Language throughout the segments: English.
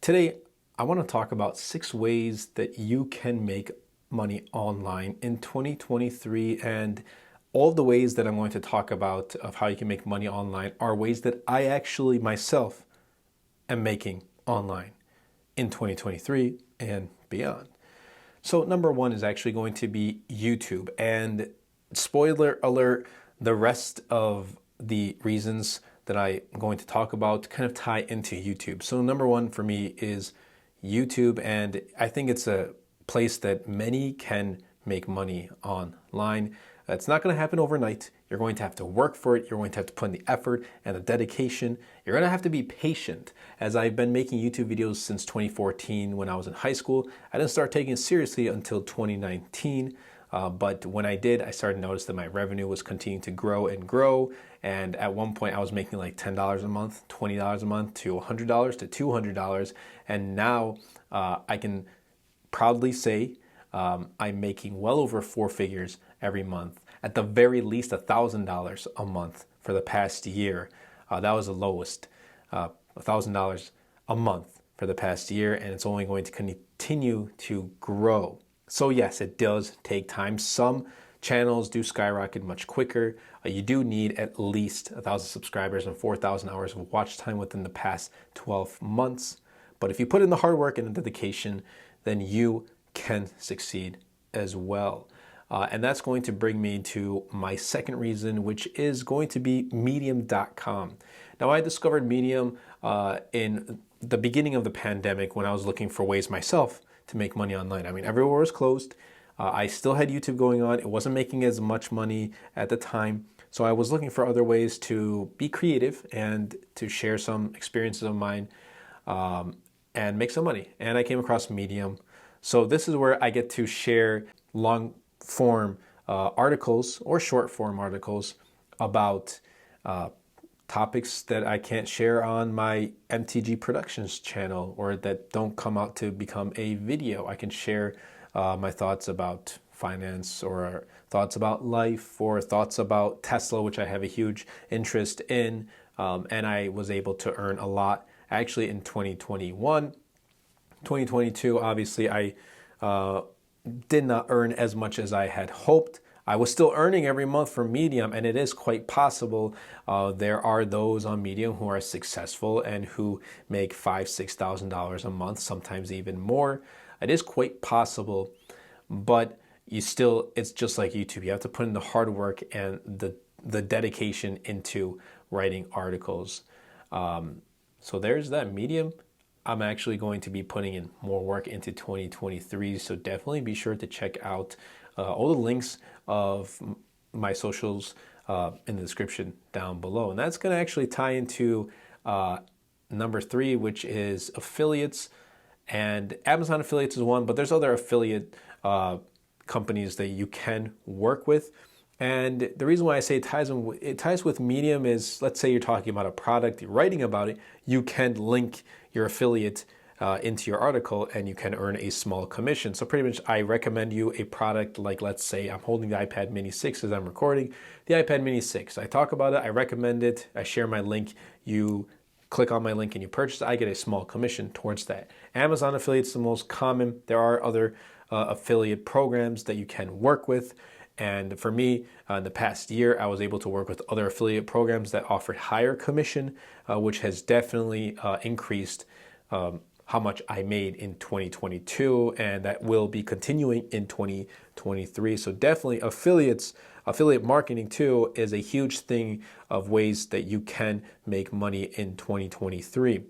Today, I want to talk about 6 ways that you can make money online in 2023. And all of the ways that I'm going to talk about of how you can make money online are ways that I actually myself am making online in 2023 and beyond. So number one is actually going to be YouTube. And spoiler alert, the rest of the reasons that I'm going to talk about kind of tie into YouTube. So number one for me is YouTube, and I think it's a place that many can make money online. It's not going to happen overnight. You're going to have to work for it. You're going to have to put in the effort and the dedication. You're going to have to be patient. As I've been making YouTube videos since 2014 when I was in high school, I didn't start taking it seriously until 2019. But when I did, I started to notice that my revenue was continuing to grow and grow. And at one point, I was making like $10 a month, $20 a month, to $100 to $200. And now I can proudly say I'm making well over 4 figures every month. At the very least, $1,000 a month for the past year. That was the lowest, $1,000 a month for the past year, and it's only going to continue to grow. So yes, it does take time. Some channels do skyrocket much quicker. You do need at least 1,000 subscribers and 4,000 hours of watch time within the past 12 months. But if you put in the hard work and the dedication, then you can succeed as well. And that's going to bring me to my second reason, which is going to be Medium.com. Now, I discovered Medium in the beginning of the pandemic when I was looking for ways myself to make money online. I mean, everywhere was closed. I still had YouTube going on. It wasn't making as much money at the time. So I was looking for other ways to be creative and to share some experiences of mine and make some money. And I came across Medium. So this is where I get to share long form articles or short form articles about topics that I can't share on my MTG Productions channel or that don't come out to become a video. I can share my thoughts about finance or thoughts about life or thoughts about Tesla, which I have a huge interest in. And I was able to earn a lot actually in 2021. 2022, obviously, I did not earn as much as I had hoped. I was still earning every month from Medium, and it is quite possible there are those on Medium who are successful and who make $5,000, $6,000 a month, sometimes even more. It is quite possible, but it's just like YouTube. You have to put in the hard work and the dedication into writing articles. So there's that. Medium, I'm actually going to be putting in more work into 2023, so definitely be sure to check out all the links of my socials in the description down below. And that's going to actually tie into number 3, which is affiliates. And Amazon affiliates is one, but there's other affiliate companies that you can work with. And the reason why I say it ties with Medium is, let's say you're talking about a product, you're writing about it, you can link your affiliate into your article and you can earn a small commission. So pretty much I recommend you a product like, let's say I'm holding the iPad mini 6 as I'm recording, the iPad mini 6. I talk about it, I recommend it, I share my link, you click on my link and you purchase it, I get a small commission towards that. Amazon affiliates is the most common. There are other affiliate programs that you can work with. And for me, in the past year, I was able to work with other affiliate programs that offered higher commission, which has definitely increased how much I made in 2022, and that will be continuing in 2023. So definitely affiliate marketing too is a huge thing of ways that you can make money in 2023.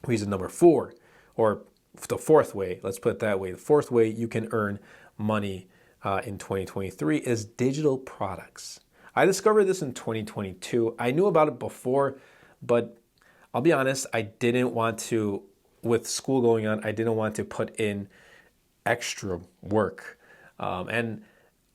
Reason number 4, or the fourth way, let's put it that way. The fourth way you can earn money in 2023 is digital products. I discovered this in 2022. I knew about it before, but I'll be honest, I didn't want to, with school going on, I didn't want to put in extra work. And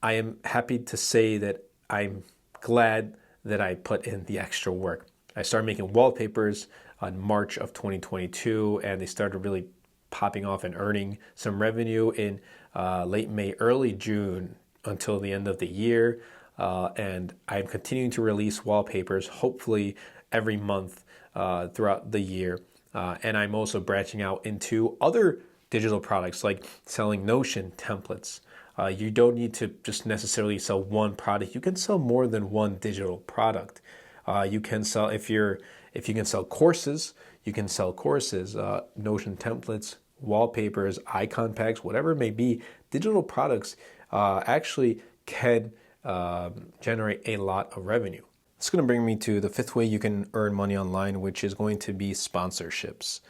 I am happy to say that I'm glad that I put in the extra work. I started making wallpapers in March of 2022, and they started really popping off and earning some revenue in late May, early June until the end of the year. And I'm continuing to release wallpapers, hopefully every month throughout the year. And I'm also branching out into other digital products like selling Notion templates. You don't need to just necessarily sell one product. You can sell more than one digital product. You can sell if you can sell courses, you can sell courses, Notion templates, wallpapers, icon packs, whatever it may be. Digital products actually can generate a lot of revenue. It's going to bring me to the fifth way you can earn money online, which is going to be sponsorships.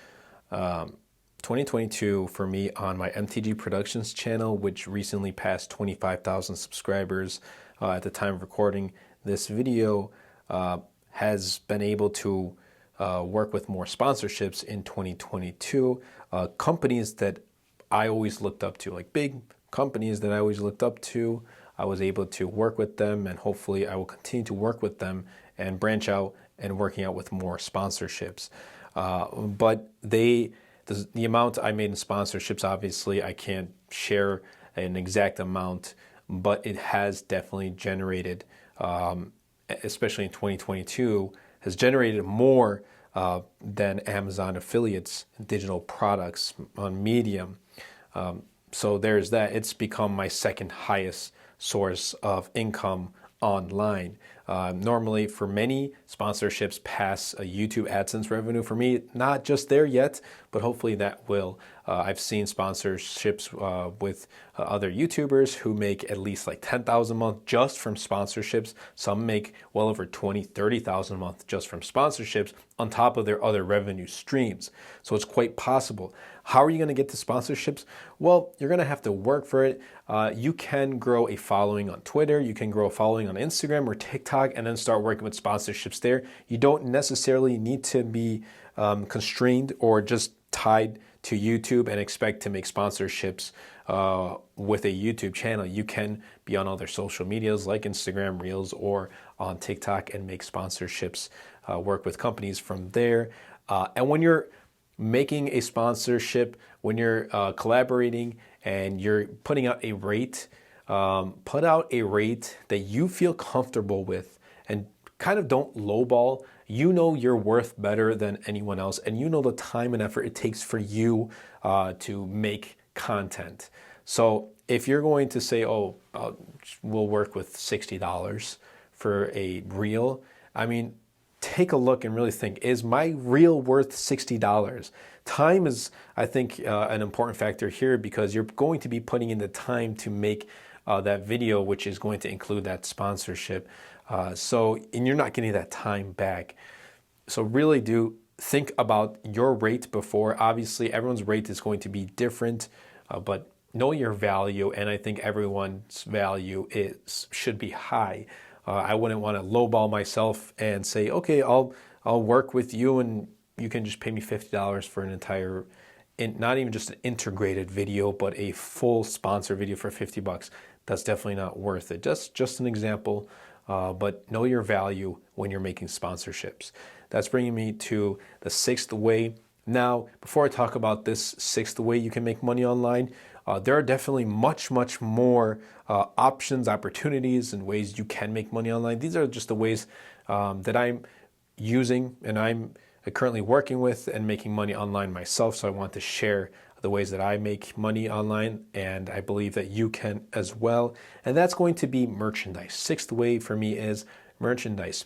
2022 for me on my MTG Productions channel, which recently passed 25,000 subscribers at the time of recording this video, has been able to work with more sponsorships in 2022. Companies that I always looked up to, like big companies that I always looked up to, I was able to work with them, and hopefully I will continue to work with them and branch out and working out with more sponsorships. But the amount I made in sponsorships, obviously I can't share an exact amount, but it has definitely generated, especially in 2022, has generated more than Amazon affiliates digital products on Medium. So there's that. It's become my second highest source of income online. Normally, for many, sponsorships pass a YouTube AdSense revenue. For me, not just there yet, but hopefully that will. I've seen sponsorships with other YouTubers who make at least like $10,000 a month just from sponsorships. Some make well over $20,000, $30,000 a month just from sponsorships on top of their other revenue streams. So it's quite possible. How are you going to get to sponsorships? Well, you're going to have to work for it. You can grow a following on Twitter. You can grow a following on Instagram or TikTok and then start working with sponsorships there. You don't necessarily need to be constrained or just tied to YouTube and expect to make sponsorships with a YouTube channel. You can be on other social medias like Instagram Reels or on TikTok and make sponsorships, work with companies from there. And when you're making a sponsorship, when you're collaborating and you're putting out a rate, put out a rate that you feel comfortable with and kind of don't lowball. You know you're worth better than anyone else, and you know the time and effort it takes for you to make content. So if you're going to say, oh, we'll work with $60 for a reel, I mean, take a look and really think, is my reel worth $60? Time is, I think, an important factor here because you're going to be putting in the time to make that video, which is going to include that sponsorship. And you're not getting that time back. So really do think about your rate before. Obviously, everyone's rate is going to be different, but know your value, and I think everyone's value should be high. I wouldn't want to lowball myself and say, okay, I'll work with you and you can just pay me $50 for an entire, not even just an integrated video, but a full sponsor video for $50. That's definitely not worth it. Just an example, but know your value when you're making sponsorships. That's bringing me to the sixth way. Now, before I talk about this sixth way you can make money online, there are definitely much more options, opportunities, and ways you can make money online. These are just the ways that I'm using and I'm currently working with and making money online myself. So I want to share the ways that I make money online, and I believe that you can as well. And that's going to be merchandise. Sixth way for me is merchandise.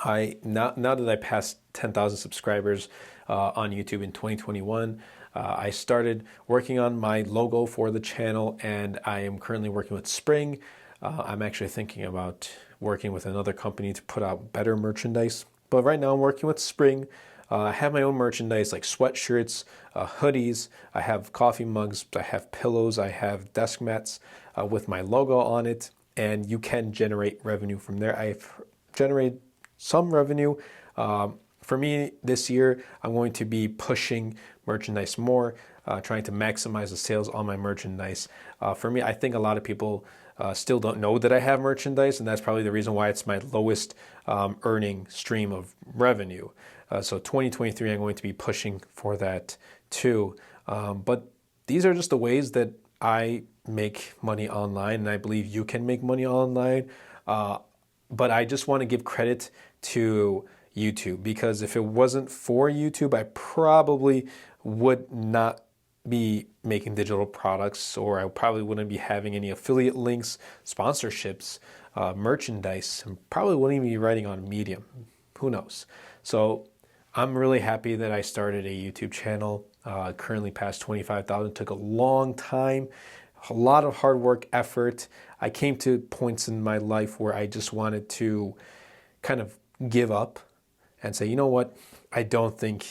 Now that I passed 10,000 subscribers on YouTube in 2021, I started working on my logo for the channel, and I am currently working with Spring. I'm actually thinking about working with another company to put out better merchandise. But right now I'm working with Spring. I have my own merchandise like sweatshirts, hoodies, I have coffee mugs, I have pillows, I have desk mats with my logo on it, and you can generate revenue from there. I've generated some revenue. For me this year, I'm going to be pushing merchandise more, trying to maximize the sales on my merchandise. For me, I think a lot of people still don't know that I have merchandise, and that's probably the reason why it's my lowest earning stream of revenue. So 2023, I'm going to be pushing for that too. But these are just the ways that I make money online, and I believe you can make money online. But I just want to give credit to YouTube, because if it wasn't for YouTube, I probably would not be making digital products, or I probably wouldn't be having any affiliate links, sponsorships, merchandise, and probably wouldn't even be writing on Medium. Who knows? So I'm really happy that I started a YouTube channel. Currently past 25,000. Took a long time, a lot of hard work, effort. I came to points in my life where I just wanted to kind of give up and say, you know what, I don't think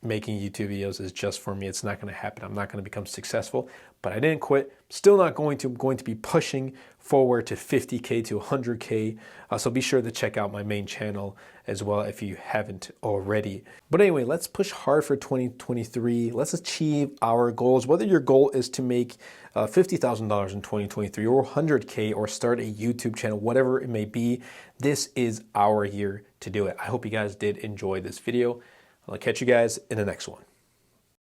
making YouTube videos is just for me. It's not going to happen. I'm not going to become successful, but I didn't quit. Still not going to be pushing forward to 50K to 100K. So be sure to check out my main channel as well if you haven't already. But anyway, let's push hard for 2023. Let's achieve our goals. Whether your goal is to make $50,000 in 2023 or 100K or start a YouTube channel, whatever it may be, this is our year to do it. I hope you guys did enjoy this video. I'll catch you guys in the next one.